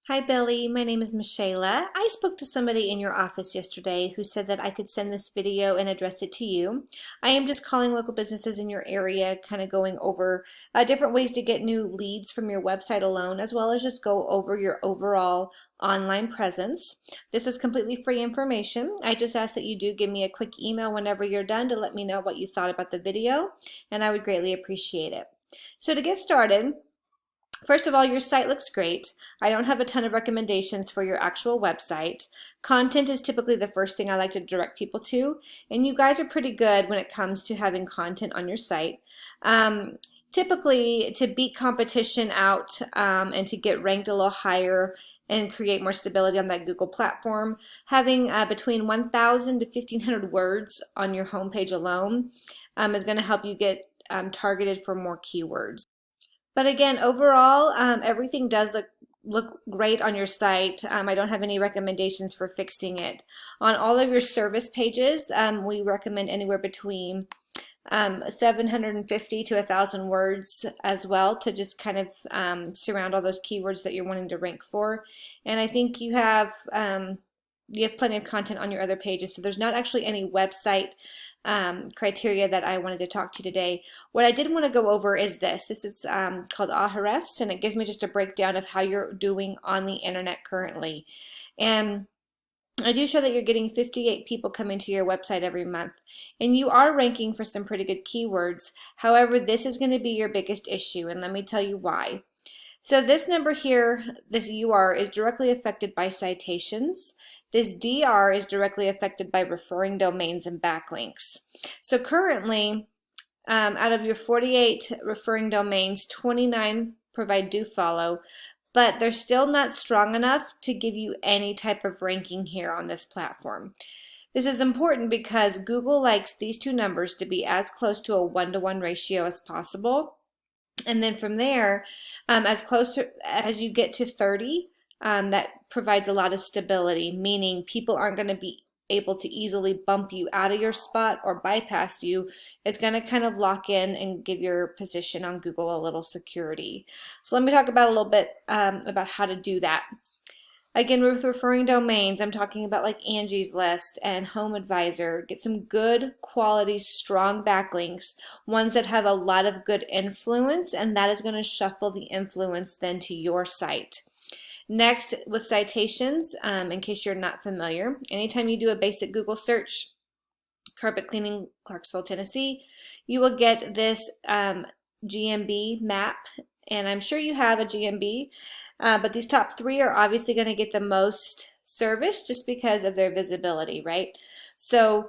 Hi, Billy. My name is Michaela. I spoke to somebody in your office yesterday who said that I could send this video and address it to you. I am just calling local businesses in your area, kind of going over different ways to get new leads from your website alone, as well as just go over your overall online presence. This is completely free information. I just ask that you do give me a quick email whenever you're done to let me know what you thought about the video, and I would greatly appreciate it. So to get started, first of all, your site looks great. I don't have a ton of recommendations for your actual website. Content is typically the first thing I like to direct people to, and you guys are pretty good when it comes to having content on your site. Typically, to beat competition out and to get ranked a little higher and create more stability on that Google platform, having between 1,000 to 1,500 words on your homepage alone is going to help you get targeted for more keywords. But again, overall, everything does look great on your site. I don't have any recommendations for fixing it. On all of your service pages, we recommend anywhere between 750 to 1,000 words as well to just kind of surround all those keywords that you're wanting to rank for. And I think you have plenty of content on your other pages, so there's not actually any website criteria that I wanted to talk to you today. What I did want to go over is this. This is called Ahrefs, and it gives me just a breakdown of how you're doing on the internet currently. And I do show that you're getting 58 people coming to your website every month, and you are ranking for some pretty good keywords. However, this is going to be your biggest issue, and let me tell you why. So this number here, this UR, is directly affected by citations. This DR is directly affected by referring domains and backlinks. So currently, out of your 48 referring domains, 29 provide dofollow, but they're still not strong enough to give you any type of ranking here on this platform. This is important because Google likes these two numbers to be as close to a 1-to-1 ratio as possible. And then from there, as closer as you get to 30, that provides a lot of stability, meaning people aren't going to be able to easily bump you out of your spot or bypass you. It's going to kind of lock in and give your position on Google a little security. So let me talk about a little bit about how to do that. Again, with referring domains, I'm talking about like Angie's List and Home Advisor. Get some good quality, strong backlinks, ones that have a lot of good influence, and that is going to shuffle the influence then to your site. Next, with citations, in case you're not familiar, anytime you do a basic Google search, carpet cleaning, Clarksville, Tennessee, you will get this GMB map, and I'm sure you have a GMB, but these top three are obviously going to get the most service just because of their visibility, right? So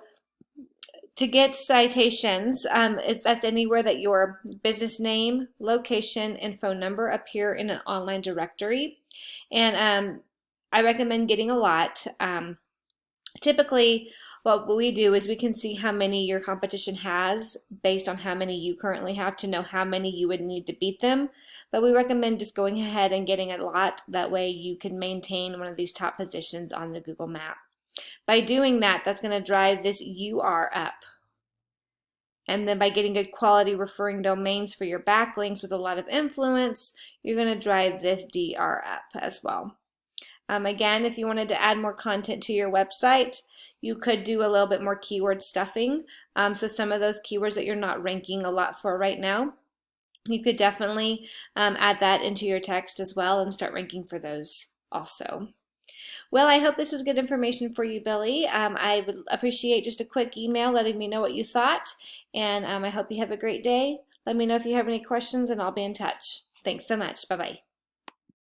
to get citations, that's anywhere that your business name, location, and phone number appear in an online directory. And I recommend getting a lot. Typically, what we do is we can see how many your competition has based on how many you currently have to know how many you would need to beat them. But we recommend just going ahead and getting a lot. That way you can maintain one of these top positions on the Google map. By doing that, that's going to drive this UR up. And then by getting good quality referring domains for your backlinks with a lot of influence, you're going to drive this DR up as well. Again, if you wanted to add more content to your website, you could do a little bit more keyword stuffing. So some of those keywords that you're not ranking a lot for right now, you could definitely add that into your text as well and start ranking for those also. Well, I hope this was good information for you, Billy. I would appreciate just a quick email letting me know what you thought, and I hope you have a great day. Let me know if you have any questions, and I'll be in touch. Thanks so much. Bye-bye.